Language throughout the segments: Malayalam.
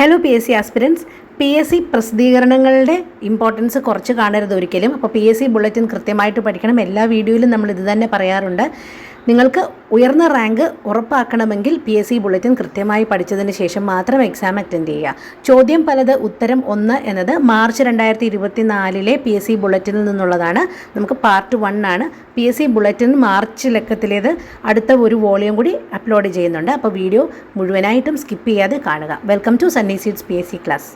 Hello PSC aspirants. PSC പ്രസിദ്ധീകരണങ്ങളുടെ ഇമ്പോർട്ടൻസ് കുറച്ച് കാണരുത് ഒരിക്കലും. അപ്പോൾ PSC ബുള്ളറ്റിൻ കൃത്യമായിട്ട് പഠിക്കണം. എല്ലാ വീഡിയോയിലും നമ്മൾ ഇത് തന്നെ പറയാറുണ്ട്. നിങ്ങൾക്ക് ഉയർന്ന റാങ്ക് ഉറപ്പാക്കണമെങ്കിൽ PSC ബുള്ളറ്റിൻ കൃത്യമായി പഠിച്ചതിന് ശേഷം മാത്രം എക്സാം അറ്റൻഡ് ചെയ്യുക. ചോദ്യം പലത് ഉത്തരം 1 എന്നത് മാർച്ച് 2024 PSC ബുള്ളറ്റിനിൽ നിന്നുള്ളതാണ്. നമുക്ക് പാർട്ട് 1 ആണ്. PSC ബുള്ളറ്റിൻ മാർച്ച് ലക്കത്തിലേത് അടുത്ത ഒരു വോളിയം കൂടി അപ്ലോഡ് ചെയ്യുന്നുണ്ട്. അപ്പോൾ വീഡിയോ മുഴുവനായിട്ടും സ്കിപ്പ് ചെയ്യാതെ കാണുക. Welcome to Sunny Seeds PSC class.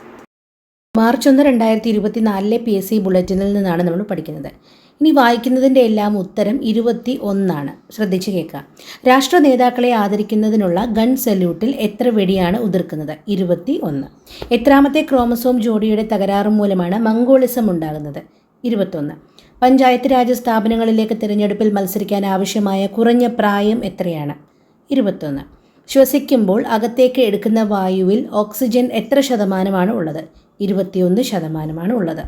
March 1, 2024 PSC ബുള്ളറ്റിനിൽ നിന്നാണ് നമ്മൾ പഠിക്കുന്നത്. ഇനി വായിക്കുന്നതിൻ്റെ എല്ലാം ഉത്തരം 21 ശ്രദ്ധിച്ച് കേൾക്കുക. രാഷ്ട്ര നേതാക്കളെ ആദരിക്കുന്നതിനുള്ള ഗൺ സല്യൂട്ടിൽ എത്ര വെടിയാണ് ഉതിർക്കുന്നത്? 21. എത്രാമത്തെ ക്രോമസോം ജോഡിയുടെ തകരാറ് മൂലമാണ് മംഗോളിസം ഉണ്ടാകുന്നത്? 21. പഞ്ചായത്ത് രാജ് സ്ഥാപനങ്ങളിലേക്ക് തിരഞ്ഞെടുപ്പിൽ മത്സരിക്കാൻ ആവശ്യമായ കുറഞ്ഞ പ്രായം എത്രയാണ്? 21. ശ്വസിക്കുമ്പോൾ അകത്തേക്ക് എടുക്കുന്ന വായുവിൽ ഓക്സിജൻ എത്ര ശതമാനമാണ് ഉള്ളത്? 21% ഉള്ളത്.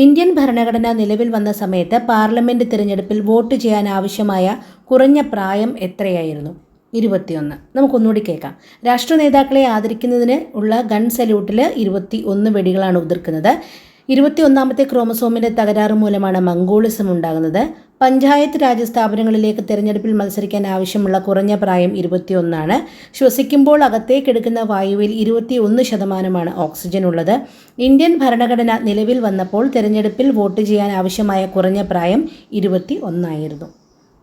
ഇന്ത്യൻ ഭരണഘടന നിലവിൽ വന്ന സമയത്ത് പാർലമെൻറ്റ് തിരഞ്ഞെടുപ്പിൽ വോട്ട് ചെയ്യാൻ ആവശ്യമായ കുറഞ്ഞ പ്രായം എത്രയായിരുന്നു? 21. നമുക്കൊന്നുകൂടി കേൾക്കാം. രാഷ്ട്ര നേതാക്കളെ ആദരിക്കുന്നതിന് ഉള്ള ഗൺ സല്യൂട്ടിൽ 21 വെടികളാണ് ഉതിർക്കുന്നത്. 21ാമത്തെ ക്രോമസോമിൻ്റെ തകരാറ് മൂലമാണ് മംഗോളിസം ഉണ്ടാകുന്നത്. പഞ്ചായത്ത് രാജ് സ്ഥാപനങ്ങളിലേക്ക് തിരഞ്ഞെടുപ്പിൽ മത്സരിക്കാൻ ആവശ്യമുള്ള കുറഞ്ഞ പ്രായം 21. ശ്വസിക്കുമ്പോൾ അകത്തേക്കെടുക്കുന്ന വായുവിൽ 21% ഓക്സിജൻ ഉള്ളത്. ഇന്ത്യൻ ഭരണഘടന നിലവിൽ വന്നപ്പോൾ തിരഞ്ഞെടുപ്പിൽ വോട്ട് ചെയ്യാൻ ആവശ്യമായ കുറഞ്ഞ പ്രായം 21.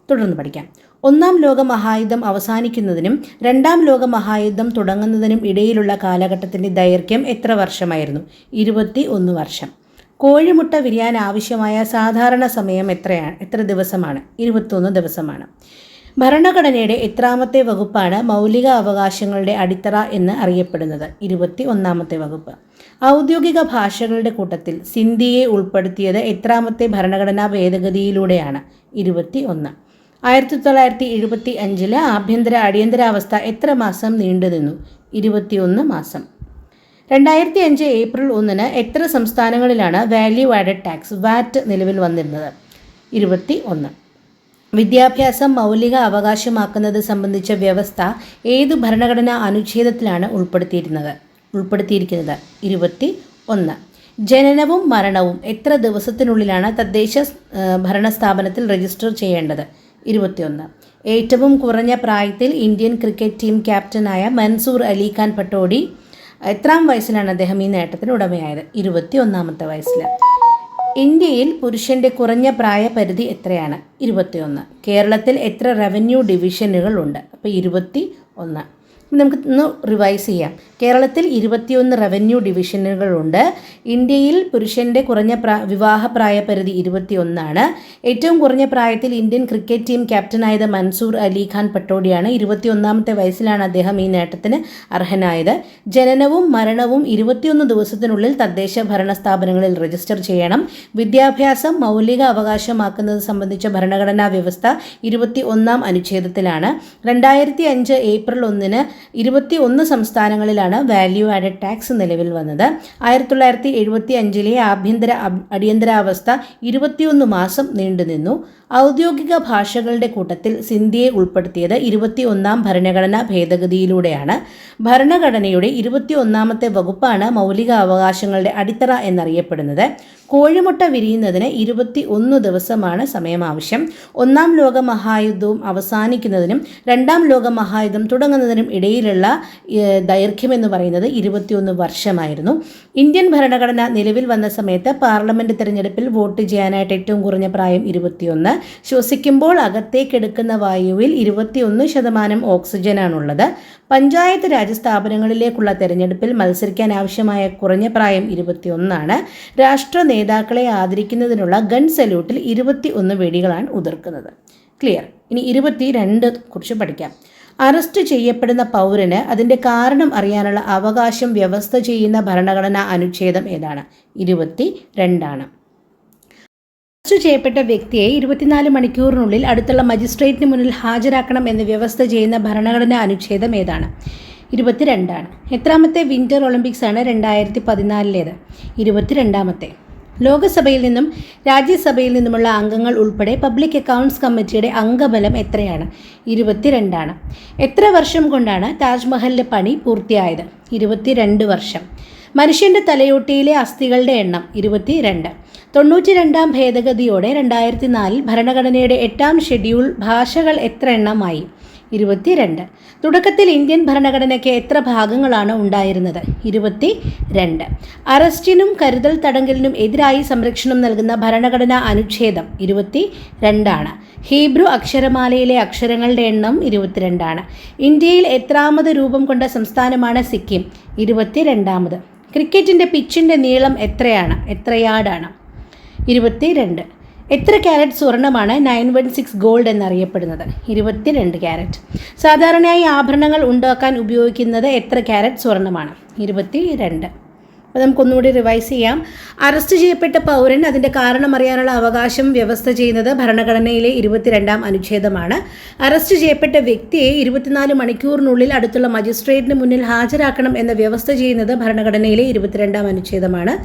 തുടർന്ന് പഠിക്കാം. 1-ാം ലോക മഹായുദ്ധം അവസാനിക്കുന്നതിനും 2-ാം ലോക മഹായുദ്ധം തുടങ്ങുന്നതിനും ഇടയിലുള്ള കാലഘട്ടത്തിൻ്റെ ദൈർഘ്യം എത്ര വർഷമായിരുന്നു? 21 വർഷം. കോഴിമുട്ട വിരിയാൻ ആവശ്യമായ സാധാരണ സമയം എത്ര ദിവസമാണ്? 21 ദിവസമാണ്. ഭരണഘടനയുടെ എത്രാമത്തെ വകുപ്പാണ് മൗലിക അവകാശങ്ങളുടെ അടിത്തറ എന്ന് അറിയപ്പെടുന്നത്? 21ാമത്തെ വകുപ്പ്. ഔദ്യോഗിക ഭാഷകളുടെ കൂട്ടത്തിൽ സിന്ധിയെ ഉൾപ്പെടുത്തിയത് എത്രാമത്തെ ഭരണഘടനാ ഭേദഗതിയിലൂടെയാണ്? 21. 1975 ആഭ്യന്തര അടിയന്തരാവസ്ഥ എത്ര മാസം നീണ്ടുനിന്നു? 21 മാസം. 2005 ഏപ്രിൽ 1 എത്ര സംസ്ഥാനങ്ങളിലാണ് വാല്യൂ ആഡഡ് ടാക്സ് വാറ്റ് നിലവിൽ വന്നിരുന്നത്? 21. വിദ്യാഭ്യാസം മൗലിക അവകാശമാക്കുന്നത് സംബന്ധിച്ച വ്യവസ്ഥ ഏത് ഭരണഘടനാ അനുച്ഛേദത്തിലാണ് ഉൾപ്പെടുത്തിയിരിക്കുന്നത്? 21. ജനനവും മരണവും എത്ര ദിവസത്തിനുള്ളിലാണ് തദ്ദേശ ഭരണ സ്ഥാപനത്തിൽ രജിസ്റ്റർ ചെയ്യേണ്ടത്? 21. ഏറ്റവും കുറഞ്ഞ പ്രായത്തിൽ ഇന്ത്യൻ ക്രിക്കറ്റ് ടീം ക്യാപ്റ്റനായ മൻസൂർ അലി ഖാൻ പട്ടോഡി എത്രാം വയസ്സിലാണ് അദ്ദേഹം ഈ നേട്ടത്തിന് ഉടമയായത്? 21ാമത്തെ വയസ്സിൽ. ഇന്ത്യയിൽ പുരുഷൻ്റെ കുറഞ്ഞ പ്രായപരിധി എത്രയാണ്? 21. കേരളത്തിൽ എത്ര റവന്യൂ ഡിവിഷനുകൾ ഉണ്ട്? അപ്പോൾ 21. നമുക്ക് ഒന്ന് റിവൈസ് ചെയ്യാം. കേരളത്തിൽ 21 റവന്യൂ ഡിവിഷനുകളുണ്ട്. ഇന്ത്യയിൽ പുരുഷൻ്റെ കുറഞ്ഞ വിവാഹ പ്രായപരിധി 21. ഏറ്റവും കുറഞ്ഞ പ്രായത്തിൽ ഇന്ത്യൻ ക്രിക്കറ്റ് ടീം ക്യാപ്റ്റനായത് മൻസൂർ അലി ഖാൻ പട്ടോഡിയാണ്. 21ാമത്തെ വയസ്സിലാണ് അദ്ദേഹം ഈ നേട്ടത്തിന് അർഹനായത്. ജനനവും മരണവും 21 ദിവസത്തിനുള്ളിൽ തദ്ദേശ ഭരണ സ്ഥാപനങ്ങളിൽ രജിസ്റ്റർ ചെയ്യണം. വിദ്യാഭ്യാസം മൗലിക അവകാശമാക്കുന്നത് സംബന്ധിച്ച ഭരണഘടനാ വ്യവസ്ഥ 21ാം അനുച്ഛേദത്തിലാണ്. 2005 ഏപ്രിൽ 1 21 സംസ്ഥാനങ്ങളിലാണ് വാല്യൂ ആഡഡ് ടാക്സ് നിലവിൽ വന്നത്. 1975 ആഭ്യന്തര അടിയന്തരാവസ്ഥ 21 മാസം നീണ്ടുനിന്നു. ഔദ്യോഗിക ഭാഷകളുടെ കൂട്ടത്തിൽ സിന്ധിയെ ഉൾപ്പെടുത്തിയത് 21ാം ഭരണഘടനാ ഭേദഗതിയിലൂടെയാണ്. ഭരണഘടനയുടെ 21ാമത്തെ വകുപ്പാണ് മൗലിക അവകാശങ്ങളുടെ അടിത്തറ എന്നറിയപ്പെടുന്നത്. കോഴിമുട്ട വിരിയുന്നതിന് 21 ദിവസമാണ് സമയം ആവശ്യം. 1-ാം ലോക മഹായുദ്ധവും അവസാനിക്കുന്നതിനും 2-ാം ലോക മഹായുദ്ധം തുടങ്ങുന്നതിനും ഇടയിലുള്ള ദൈർഘ്യം എന്ന് പറയുന്നത് 21 വർഷമായിരുന്നു. ഇന്ത്യൻ ഭരണഘടന നിലവിൽ വന്ന സമയത്ത് പാർലമെൻറ്റ് തിരഞ്ഞെടുപ്പിൽ വോട്ട് ചെയ്യാനായിട്ട് ഏറ്റവും കുറഞ്ഞ പ്രായം 21. ശ്വസിക്കുമ്പോൾ അകത്തേക്കെടുക്കുന്ന വായുവിൽ 21% ഓക്സിജനാണുള്ളത്. പഞ്ചായത്ത് രാജ് സ്ഥാപനങ്ങളിലേക്കുള്ള തിരഞ്ഞെടുപ്പിൽ മത്സരിക്കാൻ ആവശ്യമായ കുറഞ്ഞ പ്രായം 21. രാഷ്ട്ര നേതാക്കളെ ആദരിക്കുന്നതിനുള്ള ഗൺ സല്യൂട്ടിൽ 21 വെടികളാണ് ഉതിർക്കുന്നത്. ക്ലിയർ. ഇനി 22 കുറിച്ച് പഠിക്കാം. അറസ്റ്റ് ചെയ്യപ്പെടുന്ന പൗരന് അതിൻ്റെ കാരണം അറിയാനുള്ള അവകാശം വ്യവസ്ഥ ചെയ്യുന്ന ഭരണഘടനാ അനുച്ഛേദം ഏതാണ്? 22. അറസ്റ്റ് ചെയ്യപ്പെട്ട വ്യക്തിയെ 24 മണിക്കൂറിനുള്ളിൽ അടുത്തുള്ള മജിസ്ട്രേറ്റിന് മുന്നിൽ ഹാജരാക്കണം എന്ന് വ്യവസ്ഥ ചെയ്യുന്ന ഭരണഘടനാ അനുച്ഛേദം ഏതാണ്? 22. എത്രാമത്തെ വിൻ്റർ ഒളിമ്പിക്സ് ആണ് 2014? 22ാമത്തെ. ലോകസഭയിൽ നിന്നും രാജ്യസഭയിൽ നിന്നുമുള്ള അംഗങ്ങൾ ഉൾപ്പെടെ പബ്ലിക് അക്കൗണ്ട്സ് കമ്മിറ്റിയുടെ അംഗബലം എത്രയാണ്? 22 എത്ര വർഷം കൊണ്ടാണ് താജ്മഹലിൻ്റെ പണി പൂർത്തിയായത്? 22 വർഷം. മനുഷ്യൻ്റെ തലയോട്ടിയിലെ അസ്ഥികളുടെ എണ്ണം 22. 92 ഭേദഗതിയോടെ 2004 ഭരണഘടനയുടെ 8ാം ഷെഡ്യൂൾ ഭാഷകൾ എത്ര എണ്ണമായി? 22. തുടക്കത്തിൽ ഇന്ത്യൻ ഭരണഘടനയ്ക്ക് എത്ര ഭാഗങ്ങളാണ് ഉണ്ടായിരുന്നത്? 22. അറസ്റ്റിനും കരുതൽ തടങ്കലിനും എതിരായി സംരക്ഷണം നൽകുന്ന ഭരണഘടനാ അനുച്ഛേദം 22. ഹീബ്രു അക്ഷരമാലയിലെ അക്ഷരങ്ങളുടെ എണ്ണം 22. ഇന്ത്യയിൽ എത്രാമത് രൂപം കൊണ്ട സംസ്ഥാനമാണ് സിക്കിം? 22. ക്രിക്കറ്റിൻ്റെ പിച്ചിൻ്റെ നീളം എത്ര യാർഡാണ്? 22. എത്ര ക്യാരറ്റ് സ്വർണ്ണമാണ് 916 ഗോൾഡ് എന്നറിയപ്പെടുന്നത്? 22 ക്യാരറ്റ്. സാധാരണയായി ആഭരണങ്ങൾ ഉണ്ടാക്കാൻ ഉപയോഗിക്കുന്നത് എത്ര ക്യാരറ്റ് സ്വർണ്ണമാണ്? 22. അപ്പോൾ നമുക്കൊന്നുകൂടി റിവൈസ് ചെയ്യാം. അറസ്റ്റ് ചെയ്യപ്പെട്ട പൗരൻ അതിൻ്റെ കാരണം അറിയാനുള്ള അവകാശം വ്യവസ്ഥ ചെയ്യുന്നത് ഭരണഘടനയിലെ 22ാം അനുച്ഛേദമാണ്. അറസ്റ്റ് ചെയ്യപ്പെട്ട വ്യക്തിയെ 24 മണിക്കൂറിനുള്ളിൽ അടുത്തുള്ള മജിസ്ട്രേറ്റിന് മുന്നിൽ ഹാജരാക്കണം എന്ന വ്യവസ്ഥ ചെയ്യുന്നത് ഭരണഘടനയിലെ 22ാം അനുച്ഛേദമാണ്.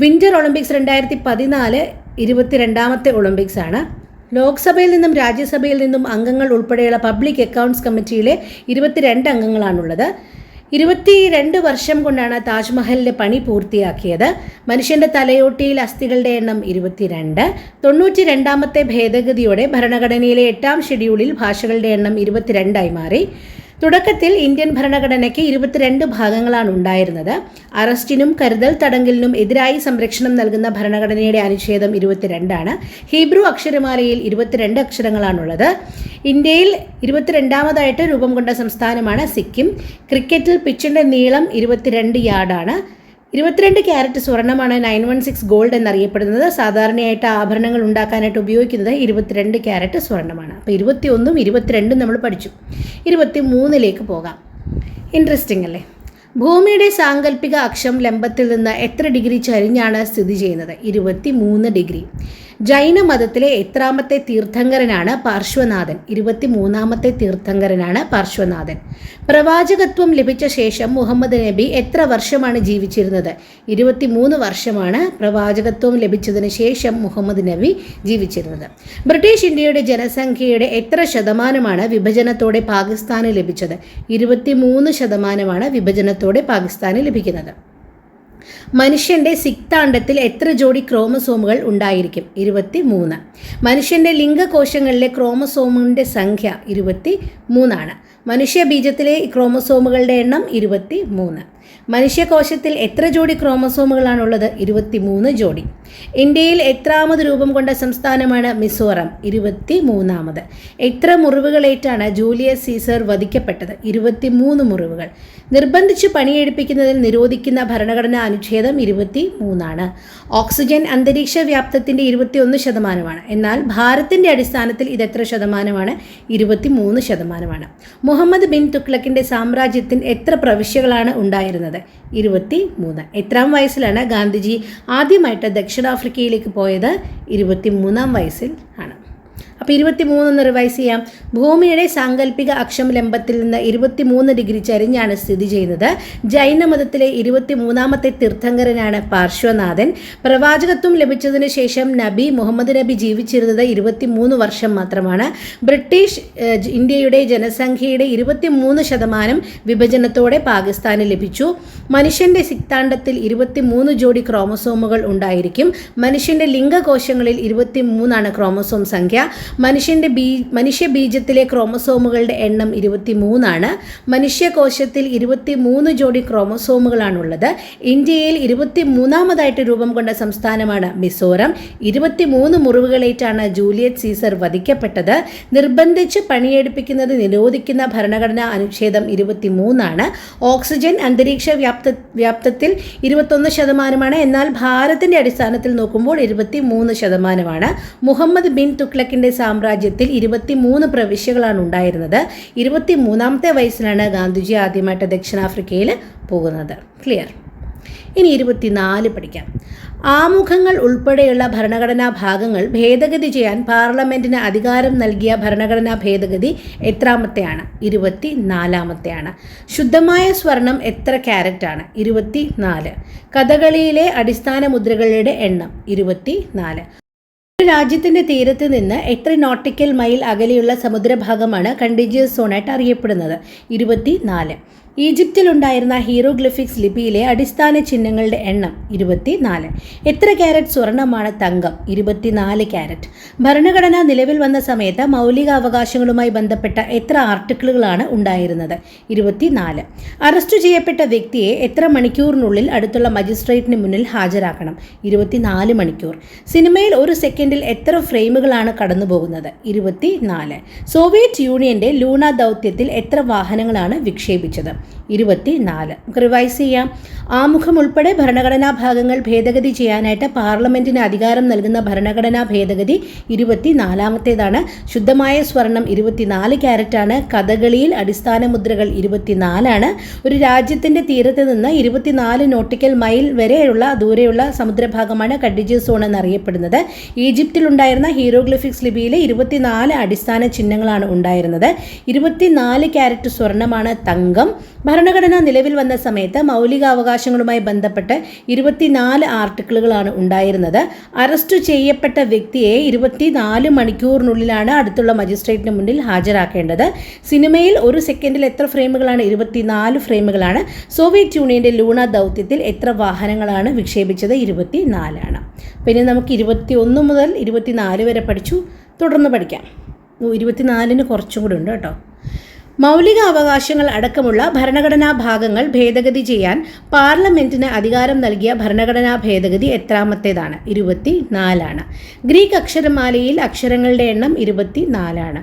വിൻ്റർ ഒളിമ്പിക്സ് 2014 22ാമത്തെ ഒളിമ്പിക്സ് ആണ്. ലോക്സഭയിൽ നിന്നും രാജ്യസഭയിൽ നിന്നും അംഗങ്ങൾ ഉൾപ്പെടെയുള്ള പബ്ലിക് അക്കൗണ്ട്സ് കമ്മിറ്റിയിലെ 22 അംഗങ്ങളാണുള്ളത്. 22 വർഷം കൊണ്ടാണ് താജ്മഹലിൻ്റെ പണി പൂർത്തിയാക്കിയത്. മനുഷ്യൻ്റെ തലയോട്ടിയിൽ അസ്ഥികളുടെ എണ്ണം 22. 92ാമത്തെ ഭേദഗതിയോടെ ഭരണഘടനയിലെ 8ാം ഷെഡ്യൂളിൽ ഭാഷകളുടെ എണ്ണം 22 മാറി. തുടക്കത്തിൽ ഇന്ത്യൻ ഭരണഘടനയ്ക്ക് 22 ഭാഗങ്ങളാണ് ഉണ്ടായിരുന്നത്. അറസ്റ്റിനും കരുതൽ തടങ്കലിനും എതിരായി സംരക്ഷണം നൽകുന്ന ഭരണഘടനയുടെ അനുച്ഛേദം 22. ഹീബ്രു അക്ഷരമാലയിൽ 22 അക്ഷരങ്ങളാണുള്ളത്. ഇന്ത്യയിൽ 22ാമതായിട്ട് രൂപം കൊണ്ട സംസ്ഥാനമാണ് സിക്കിം. ക്രിക്കറ്റിൽ പിച്ചിൻ്റെ നീളം 22 യാർഡാണ്. 22 ക്യാരറ്റ് സ്വർണ്ണമാണ് 916 ഗോൾഡ് എന്നറിയപ്പെടുന്നത്. സാധാരണയായിട്ട് ആഭരണങ്ങൾ ഉണ്ടാക്കാനായിട്ട് ഉപയോഗിക്കുന്നത് 22 ക്യാരറ്റ് സ്വർണ്ണമാണ്. അപ്പോൾ 21ഉം 22ഉം നമ്മൾ പഠിച്ചു. 23ലേക്ക് പോകാം. ഇൻട്രസ്റ്റിംഗ് അല്ലേ? ഭൂമിയുടെ സാങ്കല്പിക അക്ഷം ലംബത്തിൽ നിന്ന് എത്ര ഡിഗ്രി ചരിഞ്ഞാണ് സ്ഥിതി ചെയ്യുന്നത്? 23 ഡിഗ്രി. ജൈന മതത്തിലെ എത്രാമത്തെ തീർത്ഥങ്കരനാണ് പാർശ്വനാഥൻ? 23ാമത്തെ തീർത്ഥങ്കരനാണ് പാർശ്വനാഥൻ. പ്രവാചകത്വം ലഭിച്ച ശേഷം മുഹമ്മദ് നബി എത്ര വർഷമാണ് ജീവിച്ചിരുന്നത്? 23 വർഷമാണ് പ്രവാചകത്വം ലഭിച്ചതിന് ശേഷം മുഹമ്മദ് നബി ജീവിച്ചിരുന്നത്. ബ്രിട്ടീഷ് ഇന്ത്യയുടെ ജനസംഖ്യയുടെ എത്ര ശതമാനമാണ് വിഭജനത്തോടെ പാകിസ്ഥാന് ലഭിച്ചത്? 23% വിഭജനത്തോടെ പാകിസ്ഥാന് ലഭിക്കുന്നത്. മനുഷ്യൻ്റെ സിക്താണ്ഡത്തിൽ എത്ര ജോഡി ക്രോമസോമുകൾ ഉണ്ടായിരിക്കും? 23. മനുഷ്യൻ്റെ ലിംഗകോശങ്ങളിലെ ക്രോമസോമിൻ്റെ സംഖ്യ 23. മനുഷ്യബീജത്തിലെ ക്രോമസോമുകളുടെ എണ്ണം 23. മനുഷ്യകോശത്തിൽ എത്ര ജോഡി ക്രോമസോമുകളാണുള്ളത്? 23 ജോഡി. ഇന്ത്യയിൽ എത്രാമത് രൂപം കൊണ്ട സംസ്ഥാനമാണ് മിസോറാം? 23ാമത്. എത്ര മുറിവുകളേറ്റാണ് ജൂലിയസ് സീസർ വധിക്കപ്പെട്ടത്? 23 മുറിവുകൾ. നിർബന്ധിച്ച് പണിയെടുപ്പിക്കുന്നതിൽ നിരോധിക്കുന്ന ഭരണഘടനാ അനുച്ഛേദം 23. ഓക്സിജൻ അന്തരീക്ഷ വ്യാപ്തത്തിൻ്റെ 21%. എന്നാൽ ഭാരത്തിൻ്റെ അടിസ്ഥാനത്തിൽ ഇതെത്ര ശതമാനമാണ്? 23%. മുഹമ്മദ് ബിൻ തുഗ്ലക്കിൻ്റെ സാമ്രാജ്യത്തിൽ എത്ര പ്രവിശ്യകളാണ് ഉണ്ടായിരുന്നത്? 23. എത്രാം വയസ്സിലാണ് ഗാന്ധിജി ആദ്യമായിട്ട് ദക്ഷിണാഫ്രിക്കയിലേക്ക് പോയത്? 23ാം വയസ്സിൽ ആണ്. അപ്പോൾ 23 ഒന്ന് റിവൈസ് ചെയ്യാം. ഭൂമിയുടെ സാങ്കല്പിക അക്ഷം ലംബത്തിൽ നിന്ന് 23 ഡിഗ്രി ചരിഞ്ഞാണ് സ്ഥിതി ചെയ്യുന്നത്. ജൈനമതത്തിലെ 23ാമത്തെ തീർത്ഥങ്കരനാണ് പാർശ്വനാഥൻ. പ്രവാചകത്വം ലഭിച്ചതിന് ശേഷം മുഹമ്മദ് നബി ജീവിച്ചിരുന്നത് 23 വർഷം മാത്രമാണ്. ബ്രിട്ടീഷ് ഇന്ത്യയുടെ ജനസംഖ്യയുടെ 23% വിഭജനത്തോടെ പാകിസ്ഥാന് ലഭിച്ചു. മനുഷ്യൻ്റെ സിക്താണ്ഡത്തിൽ 23 ജോഡി ക്രോമസോമുകൾ ഉണ്ടായിരിക്കും. മനുഷ്യൻ്റെ ലിംഗകോശങ്ങളിൽ 23 ക്രോമസോം സംഖ്യ. മനുഷ്യബീജത്തിലെ ക്രോമസോമുകളുടെ എണ്ണം 23. മനുഷ്യകോശത്തിൽ 23 ജോഡി ക്രോമസോമുകളാണുള്ളത്. ഇന്ത്യയിൽ 23ാമതായിട്ട് രൂപം കൊണ്ട സംസ്ഥാനമാണ് മിസോറാം. 23 മുറിവുകളേറ്റാണ് ജൂലിയസ് സീസർ വധിക്കപ്പെട്ടത്. നിർബന്ധിച്ച് പണിയെടുപ്പിക്കുന്നത് നിരോധിക്കുന്ന ഭരണഘടനാ അനുച്ഛേദം 23. ഓക്സിജൻ അന്തരീക്ഷ വ്യാപ്തത്തിൽ 21%. എന്നാൽ ഭാരത്തിൻ്റെ അടിസ്ഥാനത്തിൽ നോക്കുമ്പോൾ 23%. മുഹമ്മദ് ബിൻ തുഗ്ലക്കിൻ്റെ സാമ്രാജ്യത്തിൽ 23 പ്രവിശ്യകളാണ് ഉണ്ടായിരുന്നത്. 23ാമത്തെ വയസ്സിലാണ് ഗാന്ധിജി ആദ്യമായിട്ട് ദക്ഷിണാഫ്രിക്കയിൽ പോകുന്നത്. ക്ലിയർ? ഇനി 24 പഠിക്കാം. ആമുഖങ്ങൾ ഉൾപ്പെടെയുള്ള ഭരണഘടനാ ഭാഗങ്ങൾ ഭേദഗതി ചെയ്യാൻ പാർലമെന്റിന് അധികാരം നൽകിയ ഭരണഘടനാ ഭേദഗതി എത്രാമത്തെയാണ്? 24-ാമത്തെയാണ്. ശുദ്ധമായ സ്വർണം എത്ര ക്യാരറ്റാണ്? 24. കഥകളിയിലെ അടിസ്ഥാന മുദ്രകളുടെ എണ്ണം 24. ഒരു രാജ്യത്തിന്റെ തീരത്ത് നിന്ന് എത്ര നോട്ടിക്കൽ മൈൽ അകലെയുള്ള സമുദ്രഭാഗമാണ് കണ്ടിജിയസ് സോണായിട്ട് അറിയപ്പെടുന്നത്? 24. ഈജിപ്തിലുണ്ടായിരുന്ന ഹീറോഗ്ലിഫിക്സ് ലിപിയിലെ അടിസ്ഥാന ചിഹ്നങ്ങളുടെ എണ്ണം 24. എത്ര ക്യാരറ്റ് സ്വർണമാണ് തങ്കം? 24 ക്യാരറ്റ്. ഭരണഘടന നിലവിൽ വന്ന സമയത്ത് മൗലിക അവകാശങ്ങളുമായി ബന്ധപ്പെട്ട എത്ര ആർട്ടിക്കിളുകളാണ് ഉണ്ടായിരുന്നത്? 24. അറസ്റ്റ് ചെയ്യപ്പെട്ട വ്യക്തിയെ എത്ര മണിക്കൂറിനുള്ളിൽ അടുത്തുള്ള മജിസ്ട്രേറ്റിന് മുന്നിൽ ഹാജരാക്കണം? 24 മണിക്കൂർ. സിനിമയിൽ ഒരു സെക്കൻഡിൽ എത്ര ഫ്രെയിമുകളാണ് കടന്നുപോകുന്നത്? 24. സോവിയറ്റ് യൂണിയന്റെ ലൂണ ദൗത്യത്തിൽ എത്ര വാഹനങ്ങളാണ് വിക്ഷേപിച്ചത്? 24. നമുക്ക് റിവൈസ് ചെയ്യാം. ആമുഖം ഉൾപ്പെടെ ഭരണഘടനാ ഭാഗങ്ങൾ ഭേദഗതി ചെയ്യാനായിട്ട് പാർലമെന്റിന് അധികാരം നൽകുന്ന ഭരണഘടനാ ഭേദഗതി 24-ാമത്തേതാണ്. ശുദ്ധമായ സ്വർണം 24 ക്യാരറ്റാണ്. കഥകളിയിൽ അടിസ്ഥാന മുദ്രകൾ 24 ഒരു രാജ്യത്തിന്റെ തീരത്ത് നിന്ന് 24 നോട്ടിക്കൽ മൈൽ വരെയുള്ള ദൂരെയുള്ള സമുദ്രഭാഗമാണ് കണ്ടിജിയസ് സോൺ എന്നറിയപ്പെടുന്നത്. ഈജിപ്തിലുണ്ടായിരുന്ന ഹീറോഗ്ലിഫിക്സ് ലിപിയിലെ 24 അടിസ്ഥാന ചിഹ്നങ്ങളാണ് ഉണ്ടായിരുന്നത്. 24 ക്യാരറ്റ് സ്വർണമാണ് തങ്കം. ഭരണഘടന നിലവിൽ വന്ന സമയത്ത് മൗലികാവകാശങ്ങളുമായി ബന്ധപ്പെട്ട് 24 ആർട്ടിക്കിളുകളാണ് ഉണ്ടായിരുന്നത്. അറസ്റ്റ് ചെയ്യപ്പെട്ട വ്യക്തിയെ 24 മണിക്കൂറിനുള്ളിലാണ് അടുത്തുള്ള മജിസ്ട്രേറ്റിന് മുന്നിൽ ഹാജരാക്കേണ്ടത്. സിനിമയിൽ ഒരു സെക്കൻഡിൽ എത്ര ഫ്രെയിമുകളാണ്? 24 ഫ്രെയിമുകളാണ്. സോവിയറ്റ് യൂണിയന്റെ ലൂണ ദൗത്യത്തിൽ എത്ര വാഹനങ്ങളാണ് വിക്ഷേപിച്ചത്? 24. പിന്നെ നമുക്ക് 21 മുതൽ 24 വരെ പഠിച്ചു. തുടർന്ന് പഠിക്കാം. 24-ന് കുറച്ചും കൂടി ഉണ്ട് കേട്ടോ. മൗലിക അവകാശങ്ങൾ അടക്കമുള്ള ഭരണഘടനാ ഭാഗങ്ങൾ ഭേദഗതി ചെയ്യാൻ പാർലമെന്റിന് അധികാരം നൽകിയ ഭരണഘടനാ ഭേദഗതി എത്രാമത്തേതാണ്? 24. ഗ്രീക്ക് അക്ഷരമാലയിൽ അക്ഷരങ്ങളുടെ എണ്ണം 24.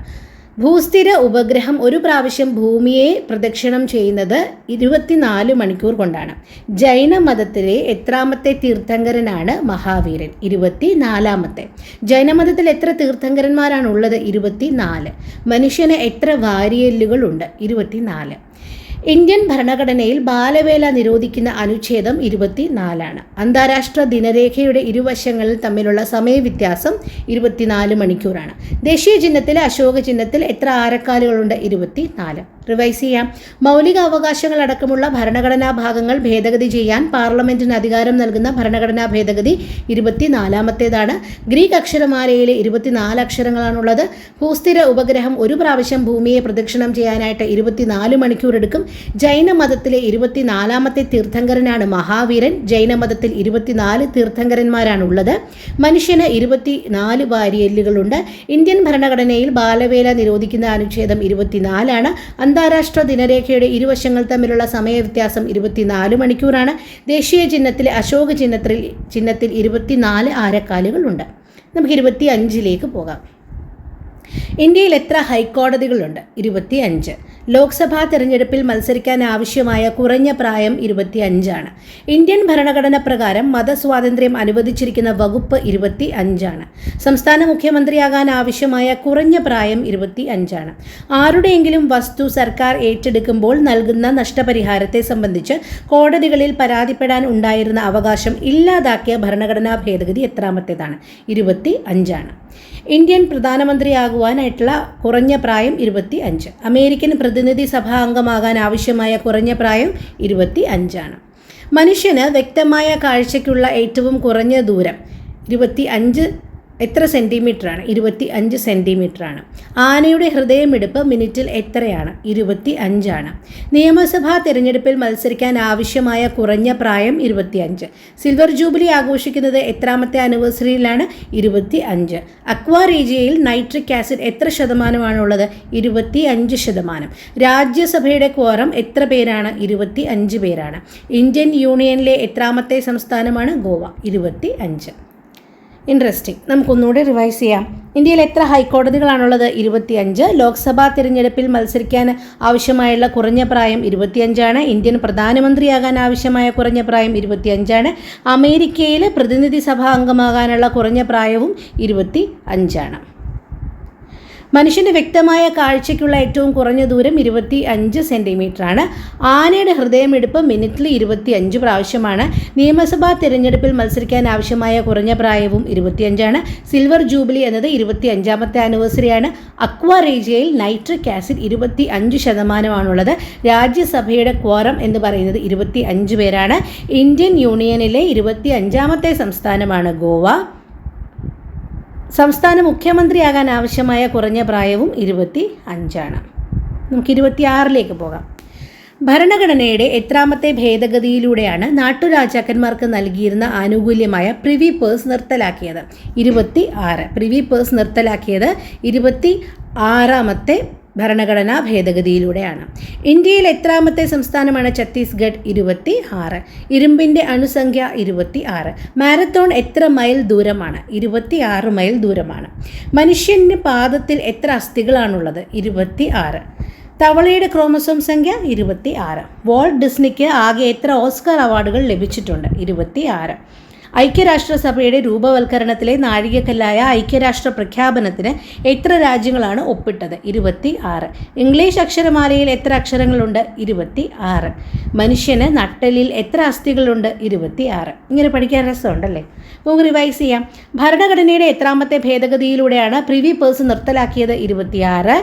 ഭൂസ്ഥിര ഉപഗ്രഹം ഒരു പ്രാവശ്യം ഭൂമിയെ പ്രദക്ഷിണം ചെയ്യുന്നത് 24 മണിക്കൂർ കൊണ്ടാണ്. ജൈന മതത്തിലെ എത്രാമത്തെ തീർത്ഥങ്കരനാണ് മഹാവീരൻ? 24-ാമത്തെ. ജൈനമതത്തിൽ എത്ര തീർത്ഥങ്കരന്മാരാണ് ഉള്ളത്? 24. മനുഷ്യന് എത്ര വാരിയെല്ലുകളുണ്ട്? 24. ഇന്ത്യൻ ഭരണഘടനയിൽ ബാലവേല നിരോധിക്കുന്ന അനുച്ഛേദം 24. അന്താരാഷ്ട്ര ദിനരേഖയുടെ ഇരുവശങ്ങളിൽ തമ്മിലുള്ള സമയവ്യത്യാസം 24 മണിക്കൂറാണ്. ദേശീയ ചിഹ്നത്തിലെ അശോക ചിഹ്നത്തിൽ എത്ര ആരക്കാലുകളുണ്ട്? 24. റിവൈസ് ചെയ്യാം. മൗലിക അവകാശങ്ങൾ അടക്കമുള്ള ഭരണഘടനാ ഭാഗങ്ങൾ ഭേദഗതി ചെയ്യാൻ പാർലമെന്റിന് അധികാരം നൽകുന്ന ഭരണഘടനാ ഭേദഗതി 24-ാമത്തേതാണ്. ഗ്രീക്ക് അക്ഷരമാലയിലെ 24 അക്ഷരങ്ങളാണുള്ളത്. ഭൂസ്ഥിര ഉപഗ്രഹം ഒരു പ്രാവശ്യം ഭൂമിയെ പ്രദക്ഷിണം ചെയ്യാനായിട്ട് 24 മണിക്കൂർ എടുക്കും. ജൈനമതത്തിലെ 24-ാമത്തെ തീർത്ഥങ്കരനാണ് മഹാവീരൻ. ജൈനമതത്തിൽ 24 തീർത്ഥങ്കരന്മാരാണുള്ളത്. മനുഷ്യന് 24 വാരിയെല്ലുകളുണ്ട്. ഇന്ത്യൻ ഭരണഘടനയിൽ ബാലവേല നിരോധിക്കുന്ന അനുച്ഛേദം 24. അന്താരാഷ്ട്ര ദിനരേഖയുടെ ഇരുവശങ്ങൾ തമ്മിലുള്ള സമയവ്യത്യാസം 24 മണിക്കൂറാണ്. ദേശീയ ചിഹ്നത്തിലെ അശോക ചിഹ്നത്തിൽ 24 ആരക്കാലുകളുണ്ട്. നമുക്ക് 25ലേക്ക് പോകാം. ഇന്ത്യയിൽ എത്ര ഹൈക്കോടതികളുണ്ട്? 25. ലോക്സഭാ തെരഞ്ഞെടുപ്പിൽ മത്സരിക്കാൻ ആവശ്യമായ കുറഞ്ഞ പ്രായം 25 ഇന്ത്യൻ ഭരണഘടന പ്രകാരം മതസ്വാതന്ത്ര്യം അനുവദിച്ചിരിക്കുന്ന വകുപ്പ് 25 സംസ്ഥാന മുഖ്യമന്ത്രിയാകാൻ ആവശ്യമായ കുറഞ്ഞ പ്രായം 25 ആരുടെയെങ്കിലും വസ്തു സർക്കാർ ഏറ്റെടുക്കുമ്പോൾ നൽകുന്ന നഷ്ടപരിഹാരത്തെ സംബന്ധിച്ച് കോടതികളിൽ പരാതിപ്പെടാൻ ഉണ്ടായിരുന്ന അവകാശം ഇല്ലാതാക്കിയ ഭരണഘടനാ ഭേദഗതി എത്രാമത്തേതാണ്? 25 ഇന്ത്യൻ പ്രധാനമന്ത്രിയാകുവാനായിട്ടുള്ള കുറഞ്ഞ പ്രായം 25. അമേരിക്കൻ പ്രതിനിധി സഭാ അംഗമാകാൻ ആവശ്യമായ കുറഞ്ഞ പ്രായം 25. മനുഷ്യന് വ്യക്തമായ കാഴ്ചയ്ക്കുള്ള ഏറ്റവും കുറഞ്ഞ ദൂരം 25 എത്ര സെൻറ്റിമീറ്ററാണ്? 25 സെൻറ്റിമീറ്ററാണ്. ആനയുടെ ഹൃദയമിടിപ്പ് മിനിറ്റിൽ എത്രയാണ്? 25. നിയമസഭാ തിരഞ്ഞെടുപ്പിൽ മത്സരിക്കാൻ ആവശ്യമായ കുറഞ്ഞ പ്രായം 25. സിൽവർ ജൂബിലി ആഘോഷിക്കുന്നത് എത്രാമത്തെ ആനിവേഴ്സറിയിലാണ്? 25. അക്വാ റീജിയയിൽ നൈട്രിക് ആസിഡ് എത്ര ശതമാനമാണുള്ളത്? 25%. രാജ്യസഭയുടെ ക്വോറം എത്ര പേരാണ്? 25 പേരാണ്. ഇന്ത്യൻ യൂണിയനിലെ എത്രാമത്തെ സംസ്ഥാനമാണ്? ഗോവ. 25. ഇൻട്രസ്റ്റിംഗ്. നമുക്കൊന്നുകൂടി റിവൈസ് ചെയ്യാം. ഇന്ത്യയിൽ എത്ര ഹൈക്കോടതികളാണുള്ളത്? 25. ലോക്സഭാ തിരഞ്ഞെടുപ്പിൽ മത്സരിക്കാൻ ആവശ്യമായുള്ള കുറഞ്ഞ പ്രായം 25. ഇന്ത്യൻ പ്രധാനമന്ത്രിയാകാൻ ആവശ്യമായ കുറഞ്ഞ പ്രായം 25. അമേരിക്കയിൽ പ്രതിനിധി സഭാ അംഗമാകാനുള്ള കുറഞ്ഞ പ്രായവും 25. മനുഷ്യൻ്റെ വ്യക്തമായ കാഴ്ചയ്ക്കുള്ള ഏറ്റവും കുറഞ്ഞ ദൂരം 25 സെൻറ്റിമീറ്ററാണ്. ആനയുടെ ഹൃദയമിടിപ്പ് മിനിറ്റിൽ 25 പ്രാവശ്യമാണ്. നിയമസഭാ തിരഞ്ഞെടുപ്പിൽ മത്സരിക്കാൻ ആവശ്യമായ കുറഞ്ഞ പ്രായവും 25ആണ്. സിൽവർ ജൂബിലി എന്നത് 25ാമത്തെ ആനിവേഴ്സറിയാണ്. അക്വ റേജിയയിൽ നൈട്രിക് ആസിഡ് 25%. രാജ്യസഭയുടെ ക്വോറം എന്ന് പറയുന്നത് 25 പേരാണ്. ഇന്ത്യൻ യൂണിയനിലെ 25ാമത്തെ സംസ്ഥാനമാണ് ഗോവ. സംസ്ഥാന മുഖ്യമന്ത്രിയാകാൻ ആവശ്യമായ കുറഞ്ഞ പ്രായവും 25ആണ്. നമുക്ക് 26ലേക്ക് പോകാം. ഭരണഘടനയുടെ എത്രാമത്തെ ഭേദഗതിയിലൂടെയാണ് നാട്ടുരാജാക്കന്മാർക്ക് നൽകിയിരുന്ന ആനുകൂല്യമായ പ്രിവി പേഴ്സ് നിർത്തലാക്കിയത്? 26. പ്രിവി പേഴ്സ് നിർത്തലാക്കിയത് 26ാമത്തെ ഭരണഘടനാ ഭേദഗതിയിലൂടെയാണ്. ഇന്ത്യയിൽ എത്രാമത്തെ സംസ്ഥാനമാണ് ഛത്തീസ്ഗഡ്? 26. ഇരുമ്പിൻ്റെ അണുസംഖ്യ 26. മാരത്തോൺ എത്ര മൈൽ ദൂരമാണ്? 26 മൈൽ ദൂരമാണ്. മനുഷ്യൻ്റെ പാദത്തിൽ എത്ര അസ്ഥികളാണുള്ളത്? 26. തവളയുടെ ക്രോമസോം സംഖ്യ 26. വാൾട്ട് ഡിസ്നിക്ക് ആകെ എത്ര ഓസ്കാർ അവാർഡുകൾ ലഭിച്ചിട്ടുണ്ട്? 26. ഐക്യരാഷ്ട്രസഭയുടെ രൂപവൽക്കരണത്തിലെ നാഴികക്കല്ലായ ഐക്യരാഷ്ട്ര പ്രഖ്യാപനത്തിന് എത്ര രാജ്യങ്ങളാണ് ഒപ്പിട്ടത്? 26. ഇംഗ്ലീഷ് അക്ഷരമാലയിൽ എത്ര അക്ഷരങ്ങളുണ്ട്? 26. മനുഷ്യന് നട്ടെല്ലിൽ എത്ര അസ്ഥികളുണ്ട്? 26. ഇങ്ങനെ പഠിക്കാൻ രസമുണ്ടല്ലേ? നമുക്ക് റിവൈസ് ചെയ്യാം. ഭരണഘടനയുടെ എത്രാമത്തെ ഭേദഗതിയിലൂടെയാണ് പ്രിവി പേഴ്സ് നിർത്തലാക്കിയത്? 26.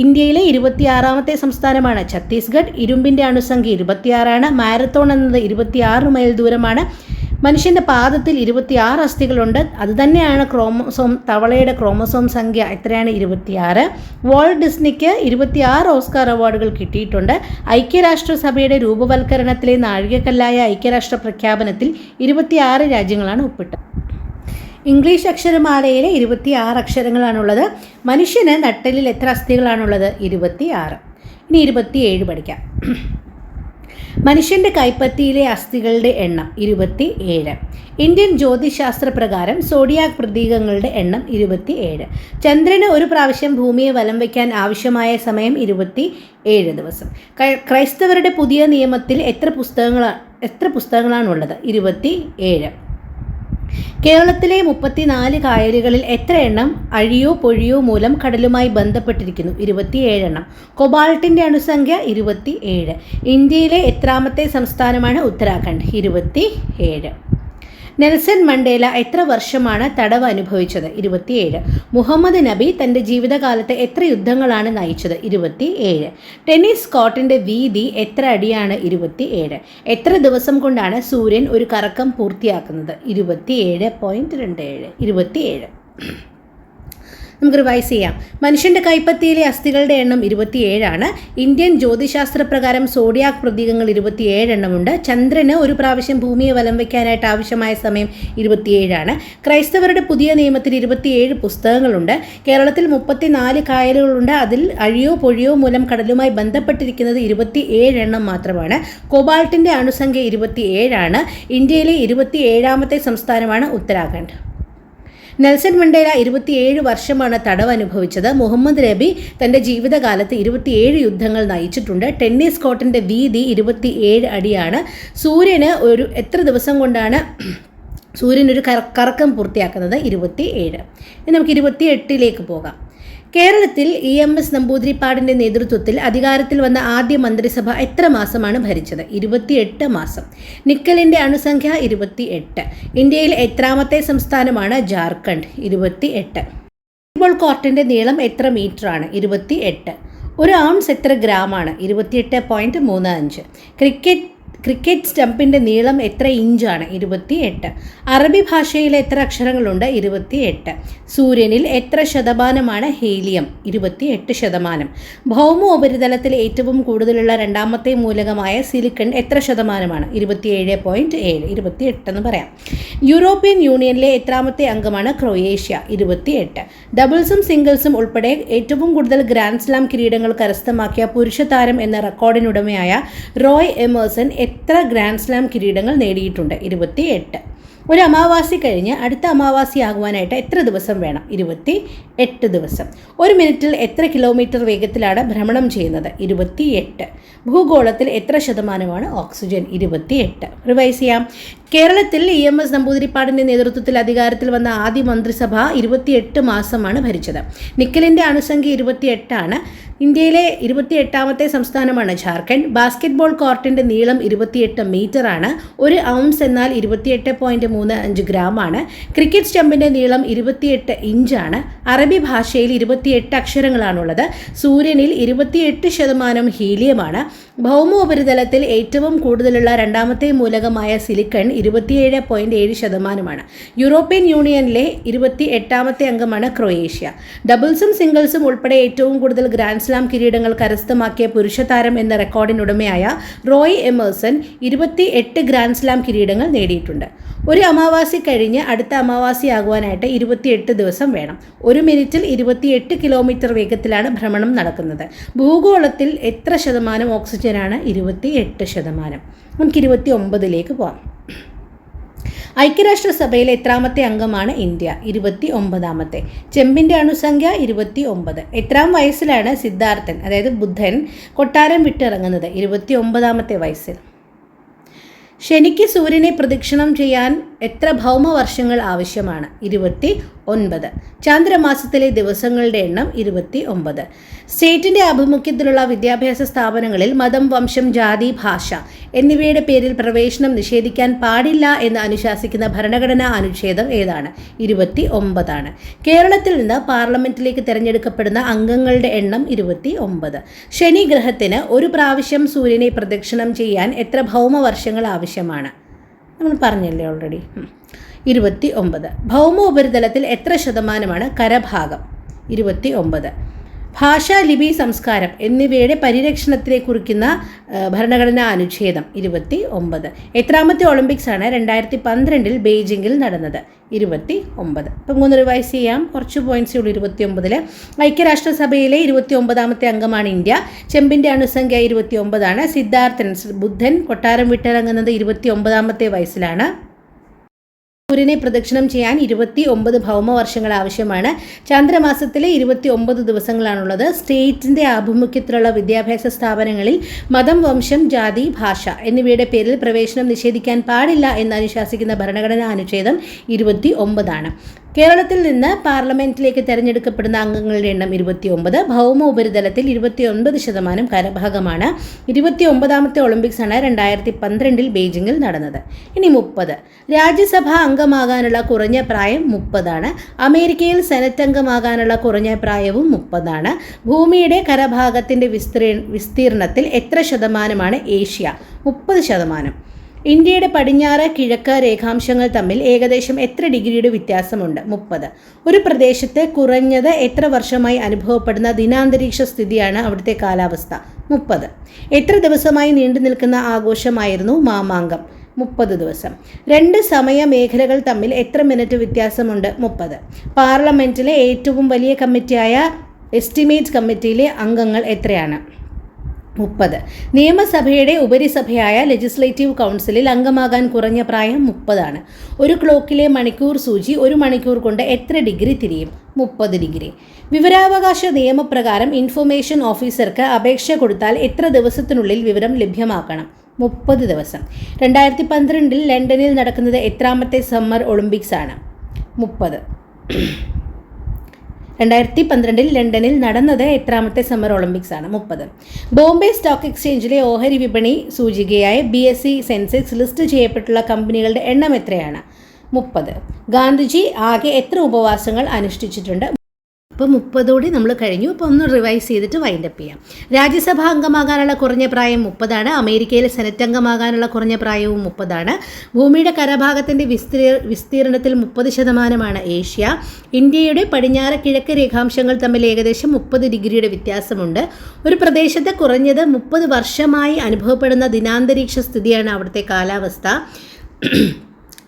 ഇന്ത്യയിലെ 26ാമത്തെ സംസ്ഥാനമാണ് ഛത്തീസ്ഗഡ്. ഇരുമ്പിൻ്റെ അണുസംഖ്യ 26ആണ്. മാരത്തോൺ എന്നത് 26 മൈൽ ദൂരമാണ്. മനുഷ്യൻ്റെ പാദത്തിൽ 26 അസ്ഥികളുണ്ട്. അതുതന്നെയാണ് തവളയുടെ ക്രോമസോം സംഖ്യ എത്രയാണ്? 26. വാൾട്ട് ഡിസ്നിക്ക് 26 ഓസ്കാർ അവാർഡുകൾ കിട്ടിയിട്ടുണ്ട്. ഐക്യരാഷ്ട്രസഭയുടെ രൂപവൽക്കരണത്തിലെ നാഴികക്കല്ലായ ഐക്യരാഷ്ട്ര പ്രഖ്യാപനത്തിൽ 26 രാജ്യങ്ങളാണ് ഒപ്പിട്ടത്. ഇംഗ്ലീഷ് അക്ഷരമാലയിലെ 26 അക്ഷരങ്ങളാണുള്ളത്. മനുഷ്യന് നട്ടെല്ലിൽ എത്ര അസ്ഥികളാണുള്ളത്? 26. ഇനി 27 പഠിക്കാം. മനുഷ്യൻ്റെ കൈപ്പത്തിയിലെ അസ്ഥികളുടെ എണ്ണം 27. ഇന്ത്യൻ ജ്യോതിശാസ്ത്ര പ്രകാരം സോഡിയാക് പ്രതീകങ്ങളുടെ എണ്ണം 27. ചന്ദ്രന് ഒരു പ്രാവശ്യം ഭൂമിയെ വലം വയ്ക്കാൻ ആവശ്യമായ സമയം 27 ദിവസം. ക്രൈസ്തവരുടെ പുതിയ നിയമത്തിൽ എത്ര പുസ്തകങ്ങളാണുള്ളത്? 27. കേരളത്തിലെ 34 കായലുകളിൽ എത്ര എണ്ണം അഴിയോ പൊഴിയോ മൂലം കടലുമായി ബന്ധപ്പെട്ടിരിക്കുന്നു? 27 എണ്ണം. കൊബാൾട്ടിൻ്റെ അണുസംഖ്യ 27. ഇന്ത്യയിലെ എത്രാമത്തെ സംസ്ഥാനമാണ് ഉത്തരാഖണ്ഡ്? 27. നെൽസൺ മണ്ടേല എത്ര വർഷമാണ് തടവ് അനുഭവിച്ചത്? 27. മുഹമ്മദ് നബി തൻ്റെ ജീവിതകാലത്ത് എത്ര യുദ്ധങ്ങളാണ് നയിച്ചത്? 27. ടെന്നീസ് കോർട്ടിൻ്റെ വീതി എത്ര അടിയാണ്? 27. എത്ര ദിവസം കൊണ്ടാണ് സൂര്യൻ ഒരു കറക്കം പൂർത്തിയാക്കുന്നത്? 27.27. 27. നമുക്ക് റിവൈസ് ചെയ്യാം. മനുഷ്യൻ്റെ കൈപ്പത്തിയിലെ അസ്ഥികളുടെ എണ്ണം 27ആണ്. ഇന്ത്യൻ ജ്യോതിശാസ്ത്ര പ്രകാരം സോഡിയാക് പ്രതീകങ്ങൾ 27 എണ്ണമുണ്ട്. ചന്ദ്രന് ഒരു പ്രാവശ്യം ഭൂമിയെ വലം വയ്ക്കാനായിട്ട് ആവശ്യമായ സമയം 27ആണ്. ക്രൈസ്തവരുടെ പുതിയ നിയമത്തിൽ 27 പുസ്തകങ്ങളുണ്ട്. കേരളത്തിൽ 34 കായലുകളുണ്ട്. അതിൽ അഴിയോ പൊഴിയോ മൂലം കടലുമായി ബന്ധപ്പെട്ടിരിക്കുന്നത് 27 എണ്ണം മാത്രമാണ്. കൊബാൾട്ടിൻ്റെ അണുസംഖ്യ 27ആണ്. ഇന്ത്യയിലെ 27ാമത്തെ സംസ്ഥാനമാണ് ഉത്തരാഖണ്ഡ്. നെൽസൺ മണ്ടേല 27 വർഷമാണ് തടവ് അനുഭവിച്ചത്. മുഹമ്മദ് നബി തൻ്റെ ജീവിതകാലത്ത് 27 യുദ്ധങ്ങൾ നയിച്ചിട്ടുണ്ട്. ടെന്നീസ് കോർട്ടിൻ്റെ വീതി 27 അടിയാണ്. സൂര്യന് എത്ര ദിവസം കൊണ്ടാണ് സൂര്യൻ ഒരു കറക്കം പൂർത്തിയാക്കുന്നത്? 27. ഇനി നമുക്ക് 28ലേക്ക് പോകാം. കേരളത്തിൽ EMS നമ്പൂതിരിപ്പാടിൻ്റെ നേതൃത്വത്തിൽ അധികാരത്തിൽ വന്ന ആദ്യ മന്ത്രിസഭ എത്ര മാസമാണ് ഭരിച്ചത്? 28 മാസം. നിക്കലിൻ്റെ അണുസംഖ്യ 28. ഇന്ത്യയിൽ എത്രാമത്തെ സംസ്ഥാനമാണ് ജാർഖണ്ഡ്? 28. ഫുട്ബോൾ കോർട്ടിൻ്റെ നീളം എത്ര മീറ്ററാണ്? 28. ഒരു ഔൺസ് എത്ര ഗ്രാമാണ്? 28.35. ക്രിക്കറ്റ് സ്റ്റംപിൻ്റെ നീളം എത്ര ഇഞ്ചാണ്? 28. അറബി ഭാഷയിൽ എത്ര അക്ഷരങ്ങളുണ്ട്? 28. സൂര്യനിൽ എത്ര ശതമാനമാണ് ഹീലിയം? 28%. ഭൗമ ഉപരിതലത്തിൽ ഏറ്റവും കൂടുതലുള്ള രണ്ടാമത്തെ മൂലകമായ സിലിക്കൺ എത്ര ശതമാനമാണ്? 27.7. 28 എന്ന് പറയാം. യൂറോപ്യൻ യൂണിയനിലെ എത്രാമത്തെ അംഗമാണ് ക്രൊയേഷ്യ? 28. ഡബിൾസും സിംഗിൾസും ഉൾപ്പെടെ ഏറ്റവും കൂടുതൽ ഗ്രാൻഡ് സ്ലാം കിരീടങ്ങൾ കരസ്ഥമാക്കിയ പുരുഷ താരം എന്ന റെക്കോർഡിനുടമയായ റോയ് എമേഴ്സൺ എത്ര ഗ്രാൻഡ് സ്ലാം കിരീടങ്ങൾ നേടിയിട്ടുണ്ട്? 28. ഒരു അമാവാസി കഴിഞ്ഞ് അടുത്ത അമാവാസി ആകുവാനായിട്ട് എത്ര ദിവസം വേണം? 28 ദിവസം. ഒരു മിനിറ്റിൽ എത്ര കിലോമീറ്റർ വേഗത്തിലാണ് ഭ്രമണം ചെയ്യുന്നത്? 28. ഭൂഗോളത്തിൽ എത്ര ശതമാനമാണ് ഓക്സിജൻ? 28. റിവൈസ് ചെയ്യാം. കേരളത്തിൽ EMS നമ്പൂതിരിപ്പാടിൻ്റെ നേതൃത്വത്തിൽ അധികാരത്തിൽ വന്ന ആദ്യ മന്ത്രിസഭ 28 മാസമാണ് ഭരിച്ചത്. നിക്കലിൻ്റെ അണുസംഖ്യ 28ആണ്. ഇന്ത്യയിലെ 28ാമത്തെ സംസ്ഥാനമാണ് ജാർഖണ്ഡ്. ബാസ്കറ്റ്ബോൾ കോർട്ടിൻ്റെ നീളം 28 മീറ്ററാണ്. 1 ഔൺസ് എന്നാൽ 28.35 ഗ്രാമാണ്. ക്രിക്കറ്റ് സ്റ്റമ്പിൻ്റെ നീളം 28 ഇഞ്ചാണ്. അറബി ഭാഷയിൽ 28 അക്ഷരങ്ങളാണുള്ളത്. സൂര്യനിൽ 28% ഹീലിയമാണ്. ഭൗമോപരിതലത്തിൽ ഏറ്റവും കൂടുതലുള്ള രണ്ടാമത്തെ മൂലകമായ സിലിക്കൺ 27.7%. യൂറോപ്യൻ യൂണിയനിലെ 28ാമത്തെ അംഗമാണ് ക്രൊയേഷ്യ. ഡബിൾസും സിംഗിൾസും ഉൾപ്പെടെ ഏറ്റവും കൂടുതൽ ഗ്രാൻഡ് സ്ലാം കിരീടങ്ങൾ കരസ്ഥമാക്കിയ പുരുഷ താരം എന്ന റെക്കോർഡിനുടമയായ റോയ് എമേഴ്സൺ 28 ഗ്രാൻഡ് സ്ലാം കിരീടങ്ങൾ നേടിയിട്ടുണ്ട്. ഒരു അമാവാസി കഴിഞ്ഞ് അടുത്ത അമാവാസിയാകുവാനായിട്ട് 28 ദിവസം വേണം. 1 മിനിറ്റിൽ 28 കിലോമീറ്റർ വേഗത്തിലാണ് ഭ്രമണം നടക്കുന്നത്. ഭൂഗോളത്തിൽ എത്ര ശതമാനം ഓക്സിജനാണ്? 28%. നമുക്ക് 29ലേക്ക് പോകാം. ഐക്യരാഷ്ട്രസഭയിലെ എത്രാമത്തെ അംഗമാണ് ഇന്ത്യ? 29ാമത്തെ. ചെമ്പിൻ്റെ അണുസംഖ്യ 29. എത്രാം വയസ്സിലാണ് സിദ്ധാർത്ഥൻ അതായത് ബുദ്ധൻ കൊട്ടാരം വിട്ടിറങ്ങുന്നത്? 29ാമത്തെ വയസ്സിൽ. ശനിക്ക് സൂര്യനെ പ്രദക്ഷിണം ചെയ്യാൻ എത്ര ഭൗമവർഷങ്ങൾ ആവശ്യമാണ്? 29. ചാന്ദ്രമാസത്തിലെ ദിവസങ്ങളുടെ എണ്ണം 29. സ്റ്റേറ്റിൻ്റെ ആഭിമുഖ്യത്തിലുള്ള വിദ്യാഭ്യാസ സ്ഥാപനങ്ങളിൽ മതം, വംശം, ജാതി, ഭാഷ എന്നിവയുടെ പേരിൽ പ്രവേശനം നിഷേധിക്കാൻ പാടില്ല എന്ന് അനുശാസിക്കുന്ന ഭരണഘടനാ അനുച്ഛേദം ഏതാണ്? 29. കേരളത്തിൽ നിന്ന് പാർലമെന്റിലേക്ക് തിരഞ്ഞെടുക്കപ്പെടുന്ന അംഗങ്ങളുടെ എണ്ണം 29. ശനി ഗ്രഹത്തിന് ഒരു പ്രാവശ്യം സൂര്യനെ പ്രദക്ഷിണം ചെയ്യാൻ എത്ര ഭൗമവർഷങ്ങൾ ആവശ്യമാണ്? നമ്മൾ പറഞ്ഞല്ലേ ഓൾറെഡി. 29. ഭൗമോപരിതലത്തിൽ എത്ര ശതമാനമാണ് കരഭാഗം? 29. ഭാഷ, ലിപി, സംസ്കാരം എന്നിവയുടെ പരിരക്ഷണത്തിനെ കുറിക്കുന്ന ഭരണഘടനാ അനുച്ഛേദം 29. എത്രാമത്തെ ഒളിമ്പിക്സ് ആണ് 2012 ബെയ്ജിങ്ങിൽ നടന്നത്? 29. ഇപ്പം 3 റിവൈസ് ചെയ്യാം. കുറച്ച് പോയിന്റ്സേ ഉള്ളൂ 29. ഐക്യരാഷ്ട്രസഭയിലെ 29ാമത്തെ അംഗമാണ് ഇന്ത്യ. ചെമ്പിൻ്റെ അണുസംഖ്യ 29ആണ്. സിദ്ധാർത്ഥൻ ബുദ്ധൻ കൊട്ടാരം വിട്ടിറങ്ങുന്നത് 29ാമത്തെ വയസ്സിലാണ്. സൂര്യനെ പ്രദക്ഷിണം ചെയ്യാൻ 29 ഭൗമവർഷങ്ങൾ ആവശ്യമാണ്. ചന്ദ്രമാസത്തിലെ 29 ദിവസങ്ങളാണുള്ളത്. സ്റ്റേറ്റിൻ്റെ ആഭിമുഖ്യത്തിലുള്ള വിദ്യാഭ്യാസ സ്ഥാപനങ്ങളിൽ മതം, വംശം, ജാതി, ഭാഷ എന്നിവയുടെ പേരിൽ പ്രവേശനം നിഷേധിക്കാൻ പാടില്ല എന്ന് അനുശാസിക്കുന്ന ഭരണഘടനാ അനുച്ഛേദം 29ആണ്. കേരളത്തിൽ നിന്ന് പാർലമെന്റിലേക്ക് തിരഞ്ഞെടുക്കപ്പെടുന്ന അംഗങ്ങളുടെ എണ്ണം 29. ഭൗമ ഉപരിതലത്തിൽ 29% കരഭാഗമാണ്. 29ാമത്തെ ഒളിമ്പിക്സ് ആണ് 2012 ബെയ്ജിങ്ങിൽ നടന്നത്. ഇനി 30. രാജ്യസഭാ അംഗമാകാനുള്ള കുറഞ്ഞ പ്രായം 30ആണ്. അമേരിക്കയിൽ സെനറ്റ് അംഗമാകാനുള്ള കുറഞ്ഞ പ്രായവും 30ആണ്. ഭൂമിയുടെ കരഭാഗത്തിൻ്റെ വിസ്തീർണത്തിൽ എത്ര ശതമാനമാണ് ഏഷ്യ? 30%. ഇന്ത്യയുടെ പടിഞ്ഞാറ് കിഴക്ക് രേഖാംശങ്ങൾ തമ്മിൽ ഏകദേശം എത്ര ഡിഗ്രിയുടെ വ്യത്യാസമുണ്ട്? 30. ഒരു പ്രദേശത്ത് കുറഞ്ഞത് എത്ര വർഷമായി അനുഭവപ്പെടുന്ന ദിനാന്തരീക്ഷ സ്ഥിതിയാണ് അവിടുത്തെ കാലാവസ്ഥ? 30. എത്ര ദിവസമായി നീണ്ടു നിൽക്കുന്ന ആഘോഷമായിരുന്നു മാമാങ്കം? 30 ദിവസം. 2 സമയ മേഖലകൾ തമ്മിൽ എത്ര മിനിറ്റ് വ്യത്യാസമുണ്ട്? 30. പാർലമെന്റിലെ ഏറ്റവും വലിയ കമ്മിറ്റിയായ എസ്റ്റിമേറ്റ് കമ്മിറ്റിയിലെ അംഗങ്ങൾ എത്രയാണ്? 30. നിയമസഭയുടെ ഉപരിസഭയായ ലെജിസ്ലേറ്റീവ് കൗൺസിലിൽ അംഗമാകാൻ കുറഞ്ഞ പ്രായം 30ആണ്. ഒരു ക്ലോക്കിലെ മണിക്കൂർ സൂചി 1 മണിക്കൂർ കൊണ്ട് എത്ര ഡിഗ്രി തിരിയും? 30 ഡിഗ്രി. വിവരാവകാശ നിയമപ്രകാരം ഇൻഫർമേഷൻ ഓഫീസർക്ക് അപേക്ഷ കൊടുത്താൽ എത്ര ദിവസത്തിനുള്ളിൽ വിവരം ലഭ്യമാക്കണം? 30 ദിവസം. 2012 ലണ്ടനിൽ നടക്കുന്നത് എത്രാമത്തെ സമ്മർ ഒളിമ്പിക്സ് ആണ്? 30. 2012 ലണ്ടനിൽ നടന്നത് എത്രാമത്തെ സമ്മർ ഒളിമ്പിക്സ് ആണ്? 30. ബോംബെ സ്റ്റോക്ക് എക്സ്ചേഞ്ചിലെ ഓഹരി വിപണി സൂചികയായ BSE സെൻസെക്സ് ലിസ്റ്റ് ചെയ്യപ്പെട്ടുള്ള കമ്പനികളുടെ എണ്ണം എത്രയാണ്? 30. ഗാന്ധിജി ആകെ എത്ര ഉപവാസങ്ങൾ അനുഷ്ഠിച്ചിട്ടുണ്ട്? അപ്പോൾ 30 നമ്മൾ കഴിഞ്ഞു. അപ്പോൾ ഒന്ന് റിവൈസ് ചെയ്തിട്ട് വൈൻഡപ്പ് ചെയ്യാം. രാജ്യസഭാ അംഗമാകാനുള്ള കുറഞ്ഞ പ്രായം 30ആണ്. അമേരിക്കയിലെ സെനറ്റ് അംഗമാകാനുള്ള കുറഞ്ഞ പ്രായവും 30ആണ്. ഭൂമിയുടെ കരഭാഗത്തിൻ്റെ വിസ്തീർണത്തിൽ 30% ഏഷ്യ. ഇന്ത്യയുടെ പടിഞ്ഞാറ് കിഴക്ക് രേഖാംശങ്ങൾ തമ്മിൽ ഏകദേശം 30 ഡിഗ്രിയുടെ വ്യത്യാസമുണ്ട്. ഒരു പ്രദേശത്ത് കുറഞ്ഞത് 30 വർഷമായി അനുഭവപ്പെടുന്ന ദിനാന്തരീക്ഷ സ്ഥിതിയാണ് അവിടുത്തെ കാലാവസ്ഥ.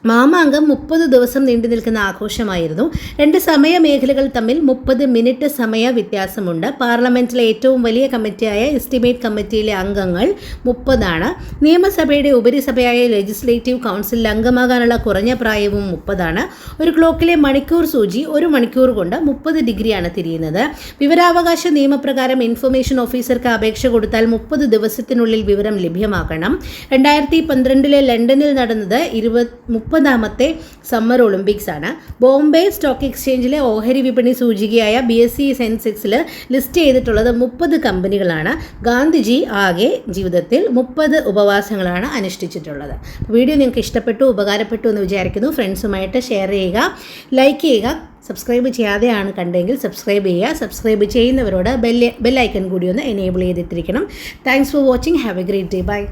മാമാങ്കം 30 ദിവസം നീണ്ടു നിൽക്കുന്ന ആഘോഷമായിരുന്നു. 2 സമയ മേഖലകൾ തമ്മിൽ 30 മിനിറ്റ് സമയ വ്യത്യാസമുണ്ട്. പാർലമെന്റിലെ ഏറ്റവും വലിയ കമ്മിറ്റിയായ എസ്റ്റിമേറ്റ് കമ്മിറ്റിയിലെ അംഗങ്ങൾ 30 നിയമസഭയുടെ ഉപരിസഭയായ ലെജിസ്ലേറ്റീവ് കൗൺസിലിൽ അംഗമാകാനുള്ള കുറഞ്ഞ പ്രായവും 30 ഒരു ക്ലോക്കിലെ മണിക്കൂർ സൂചി 1 മണിക്കൂർ കൊണ്ട് 30 ഡിഗ്രിയാണ് തിരിയുന്നത്. വിവരാവകാശ നിയമപ്രകാരം ഇൻഫർമേഷൻ ഓഫീസർക്ക് അപേക്ഷ കൊടുത്താൽ 30 ദിവസത്തിനുള്ളിൽ വിവരം ലഭ്യമാക്കണം. 2012 ലണ്ടനിൽ നടന്നത് 30ാമത്തെ സമ്മർ ഒളിമ്പിക്സ് ആണ്. ബോംബെ സ്റ്റോക്ക് എക്സ്ചേഞ്ചിലെ ഓഹരി വിപണി സൂചികയായ BSE സെൻസെക്സിൽ ലിസ്റ്റ് ചെയ്തിട്ടുള്ളത് 30 കമ്പനികളാണ്. ഗാന്ധിജി ആകെ ജീവിതത്തിൽ 30 ഉപവാസങ്ങളാണ് അനുഷ്ഠിച്ചിട്ടുള്ളത്. വീഡിയോ നിങ്ങൾക്ക് ഇഷ്ടപ്പെട്ടു, ഉപകാരപ്പെട്ടു എന്ന് വിചാരിക്കുന്നു. ഫ്രണ്ട്സുമായിട്ട് ഷെയർ ചെയ്യുക, ലൈക്ക് ചെയ്യുക. സബ്സ്ക്രൈബ് ചെയ്യാതെയാണ് കണ്ടെങ്കിൽ സബ്സ്ക്രൈബ് ചെയ്യുക. സബ്സ്ക്രൈബ് ചെയ്യുന്നവരോട് ബെല്ലൈക്കൺ കൂടി ഒന്ന് എനേബിൾ ചെയ്തിട്ടിരിക്കണം. Thanks for watching. Have a great day. By.